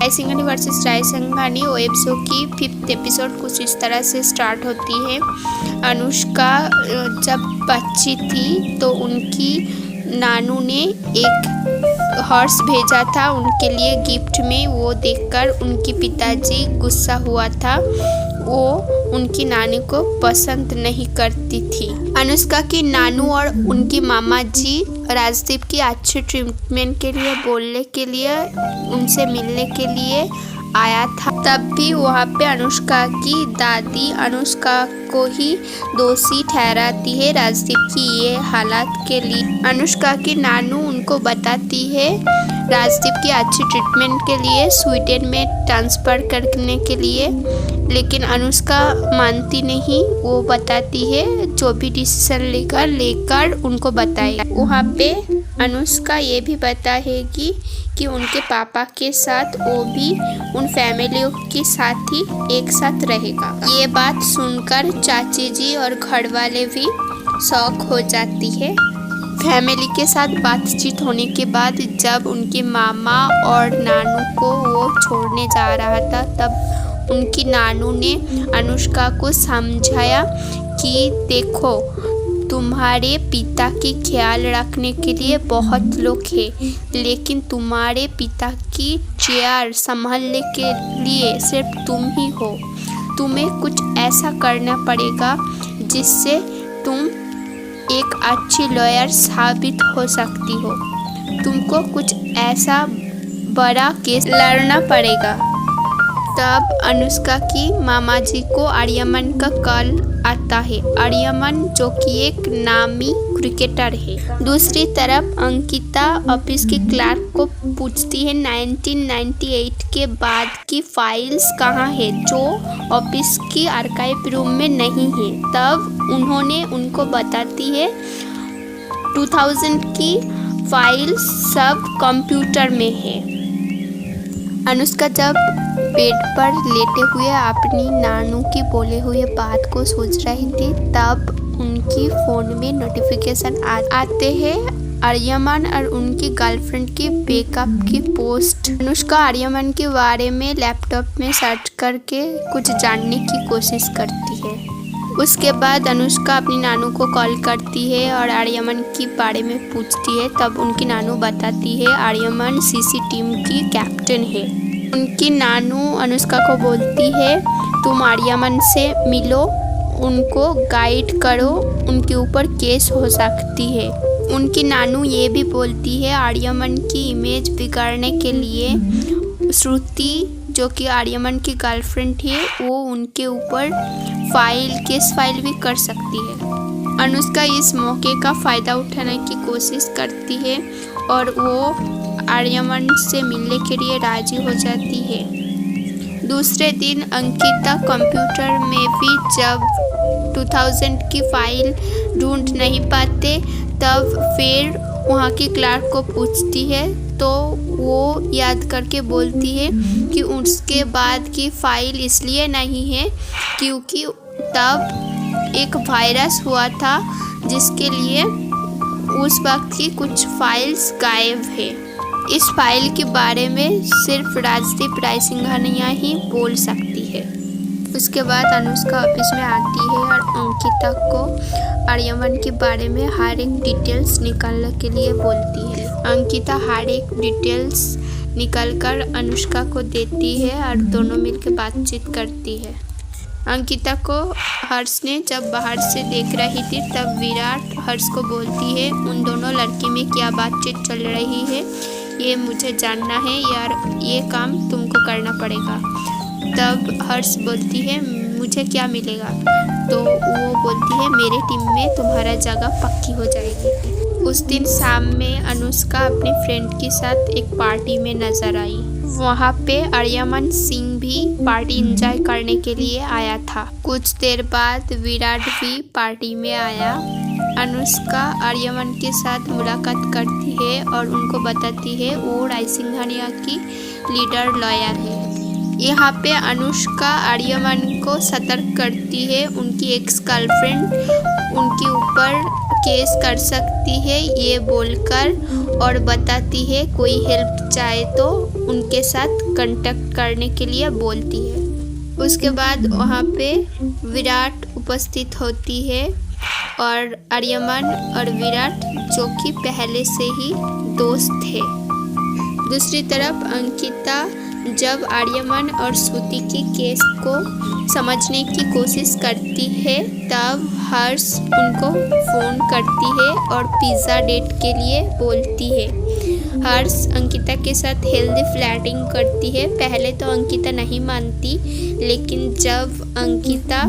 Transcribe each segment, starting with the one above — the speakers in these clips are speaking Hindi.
Raisinghani versus Raisinghani web show की 5th एपिसोड कुछ इस तरह से स्टार्ट होती है। अनुष्का जब बच्ची थी तो उनकी नानू ने एक हॉर्स भेजा था उनके लिए गिफ्ट में। वो देखकर उनके पिताजी गुस्सा हुआ था। वो उनकी नानी को पसंद नहीं करती थी। अनुष्का की नानू और उनकी मामा जी राजदीप की अच्छी ट्रीटमेंट के लिए बोलने के लिए उनसे मिलने के लिए आया था। तब भी वहाँ पे अनुष्का की दादी अनुष्का को ही दोषी ठहराती है राजदीप की ये हालात के लिए। अनुष्का की नानू उनको बताती है राजदीप की अच्छी ट्रीटमेंट के लिए स्वीडन में ट्रांसफ़र करने के लिए, लेकिन अनुष्का मानती नहीं। वो बताती है जो भी डिसीजन लेकर उनको बताएगा। वहाँ पे अनुष्का ये भी बताएगी कि उनके पापा के साथ वो भी उन फैमिलियों के साथ ही एक साथ रहेगा। ये बात सुनकर चाची जी और घर वाले भी शॉक हो जाती है। फैमिली के साथ बातचीत होने के बाद जब उनके मामा और नानू को वो छोड़ने जा रहा था, तब उनकी नानू ने अनुष्का को समझाया कि देखो, तुम्हारे पिता की ख्याल रखने के लिए बहुत लोग हैं, लेकिन तुम्हारे पिता की चेयर संभालने के लिए सिर्फ तुम ही हो। तुम्हें कुछ ऐसा करना पड़ेगा जिससे तुम एक अच्छी लॉयर साबित हो सकती हो। तुमको कुछ ऐसा बड़ा केस लड़ना पड़ेगा। तब अनुष्का की मामा जी को आर्यमन का कॉल आता है। आर्यमन जो कि एक नामी क्रिकेटर है। दूसरी तरफ अंकिता ऑफिस के क्लर्क को पूछती है 1998 के बाद की फाइल्स कहाँ है जो ऑफिस की आर्काइव रूम में नहीं है। तब उन्होंने उनको बताती है 2000 की फाइल्स सब कंप्यूटर में है। अनुष्का जब बेड पर लेटे हुए अपनी नानू की बोले हुए बात को सोच रही थी, तब उनकी फ़ोन में नोटिफिकेशन आते हैं आर्यमन और उनकी गर्लफ्रेंड की ब्रेकअप की पोस्ट। अनुष्का आर्यमन के बारे में लैपटॉप में सर्च करके कुछ जानने की कोशिश करती है। उसके बाद अनुष्का अपनी नानू को कॉल करती है और आर्यमन के बारे में पूछती है। तब उनकी नानू बताती है आर्यमन सीसी टीम की कैप्टन है। उनकी नानू अनुष्का को बोलती है तुम आर्यमन से मिलो, उनको गाइड करो, उनके ऊपर केस हो सकती है। उनकी नानू ये भी बोलती है आर्यमन की इमेज बिगाड़ने के लिए श्रुति जो कि आर्यमन की गर्लफ्रेंड है, वो उनके ऊपर केस फाइल भी कर सकती है। अनुष्का इस मौके का फ़ायदा उठाने की कोशिश करती है और वो आर्यमन से मिलने के लिए राजी हो जाती है। दूसरे दिन अंकिता कंप्यूटर में भी जब 2000 की फाइल ढूंढ नहीं पाते, तब फिर वहाँ की क्लर्क को पूछती है तो वो याद करके बोलती है कि उसके बाद की फाइल इसलिए नहीं है क्योंकि तब एक वायरस हुआ था जिसके लिए उस वक्त की कुछ फाइल्स गायब है। इस फाइल के बारे में सिर्फ राजदीप रायसिंघानिया ही बोल सकती है। उसके बाद अनुष्का ऑफिस में आती है और अंकिता को आर्यमन के बारे में हर एक डिटेल्स निकालने के लिए बोलती है। अंकिता हर एक डिटेल्स निकालकर अनुष्का को देती है और दोनों मिलकर बातचीत करती है। अंकिता को हर्ष ने जब बाहर से देख रही थी, तब विराट हर्ष को बोलती है उन दोनों लड़की में क्या बातचीत चल रही है ये मुझे जानना है यार, ये काम तुमको करना पड़ेगा। तब हर्ष बोलती है मुझे क्या मिलेगा? तो वो बोलती है मेरे टीम में तुम्हारा जगह पक्की हो जाएगी। उस दिन शाम में अनुष्का अपनी फ्रेंड के साथ एक पार्टी में नजर आई। वहाँ पे आर्यमन सिंह भी पार्टी एंजॉय करने के लिए आया था। कुछ देर बाद विराट भी पार्टी में आया। अनुष्का आर्यमन के साथ मुलाकात करती है और उनको बताती है वो रायसिंघानिया की लीडर लॉयर है। यहाँ पे अनुष्का आर्यमन को सतर्क करती है उनकी एक्स गर्लफ्रेंड उनके ऊपर केस कर सकती है ये बोलकर और बताती है कोई हेल्प चाहे तो उनके साथ कांटेक्ट करने के लिए बोलती है। उसके बाद वहाँ पे विराट उपस्थित होती है और आर्यमन और विराट जो कि पहले से ही दोस्त थे। दूसरी तरफ अंकिता जब आर्यमन और श्रुति के केस को समझने की कोशिश करती है तब हर्ष उनको फ़ोन करती है और पिज़्ज़ा डेट के लिए बोलती है। हर्ष अंकिता के साथ हेल्दी फ्लर्टिंग करती है। पहले तो अंकिता नहीं मानती, लेकिन जब अंकिता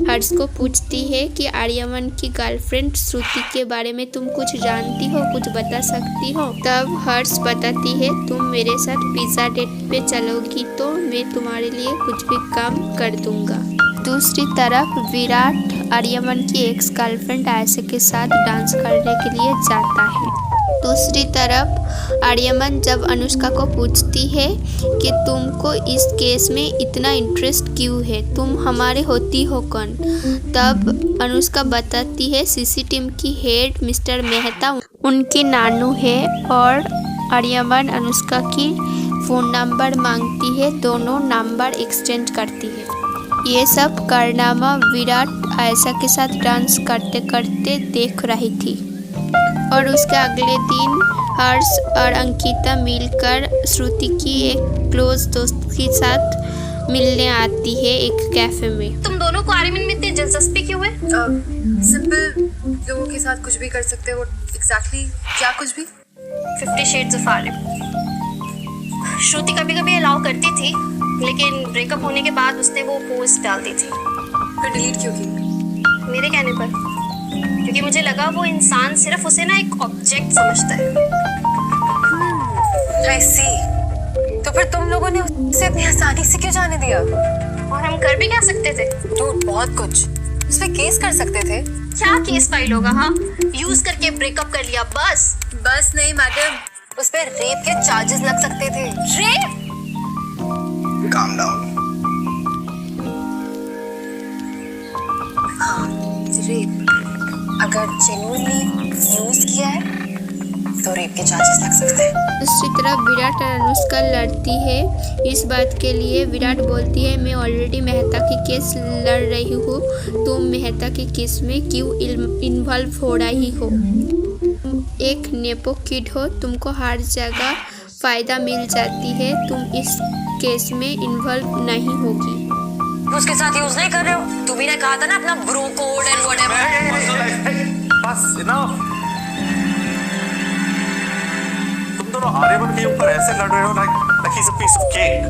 हर्ष को पूछती है कि आर्यमन की गर्लफ्रेंड श्रुति के बारे में तुम कुछ जानती हो, कुछ बता सकती हो, तब हर्ष बताती है तुम मेरे साथ पिज़्ज़ा डेट पे चलोगी तो मैं तुम्हारे लिए कुछ भी काम कर दूंगा। दूसरी तरफ विराट आर्यमन की एक्स गर्लफ्रेंड आयशा के साथ डांस करने के लिए जाता है। दूसरी तरफ आर्यमन जब अनुष्का को पूछती है कि तुमको इस केस में इतना इंटरेस्ट क्यों है, तुम हमारे होती हो कौन, तब अनुष्का बताती है सीसी टीम की हेड मिस्टर मेहता उनकी नानू है और आर्यमन अनुष्का की फ़ोन नंबर मांगती है। दोनों नंबर एक्सचेंज करती है। ये सब कारनामा विराट आयशा के साथ डांस करते करते देख रही थी और उसके अगले दिन हर्ष और अंकिता मिलकर श्रुति की एक क्लोज दोस्त के साथ मिलने आती है एक कैफे में। तुम दोनों को आर्यमन में इतनी दिलचस्पी क्यों है? सिंपल लोगों के साथ कुछ भी कर सकते हो। एग्जैक्टली क्या कुछ भी? 50 Shades of आर्यमन। श्रुति कभी कभी अलाउ करती थी, लेकिन ब्रेकअप होने के बाद उसने वो पोस्ट डाल दी थी। फिर डिलीट क्यों की? मेरे कहने पर, क्योंकि मुझे लगा वो इंसान सिर्फ उसे ना एक ऑब्जेक्ट समझता है। I see। तो फिर तुम लोगों ने उसे इतनी आसानी से क्यों जाने दिया? और हम कर भी क्या सकते थे? डूड, बहुत कुछ। उस पे केस कर सकते थे। क्या केस फाइल होगा? हाँ, यूज करके ब्रेकअप कर लिया बस। बस नहीं मैडम, उस पे रेप के चार्जेस लग सकते थे। रेप? Calm down। हाँ, रेप अगर जेन्युइनली यूज किया है तो रेप के चार्जेस लग सकते हैं। दूसरी तरफ विराट और अनुष्का लड़ती है इस बात के लिए। विराट बोलती है मैं ऑलरेडी मेहता की केस लड़ रही हूँ, तुम मेहता की केस में क्यों इन्वॉल्व हो रही हो? एक नेपो किड हो, तुमको हर जगह फ़ायदा मिल जाती है, तुम इस केस में इन्वॉल्व नहीं होगी। उसके साथ यूज नहीं कर रहे हो? तुम्ही ने कहा था ना अपना ब्रो कोड एंड व्हाटएवर। बस इनफ। तुम दोनों आर्यमन के ऊपर ऐसे लड़ रहे हो like he's a piece of cake।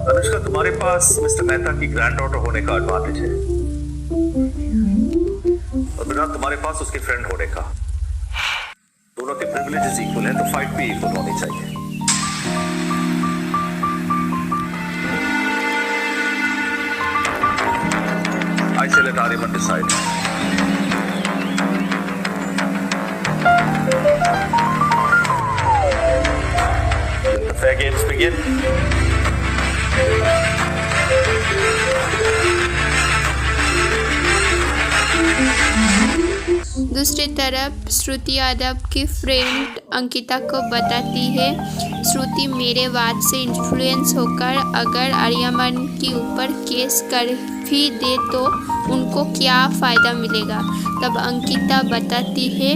Anushka, तुम्हारे पास मिस्टर मेहता की ग्रैंड डॉटर होने का एडवांटेज है और विराट तुम्हारे पास उसके फ्रेंड होने का। दोनों के प्रिविलेजेस इक्वल हैं तो फाइट भी इक्वल होनी चाहिए। I say let Aryaman decide। The fair games begin। दूसरी तरफ श्रुति यादव की फ्रेंड अंकिता को बताती है श्रुति मेरे बात से इन्फ्लुएंस होकर अगर आर्यमन के ऊपर केस कर भी दे तो उनको क्या फ़ायदा मिलेगा। तब अंकिता बताती है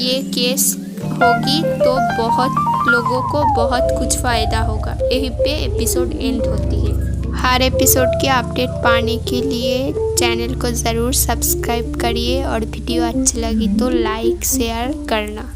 ये केस होगी तो बहुत लोगों को बहुत कुछ फ़ायदा होगा। यहीं पे एपिसोड एंड होती है। हर एपिसोड के अपडेट पाने के लिए चैनल को ज़रूर सब्सक्राइब करिए और वीडियो अच्छी लगी तो लाइक शेयर करना।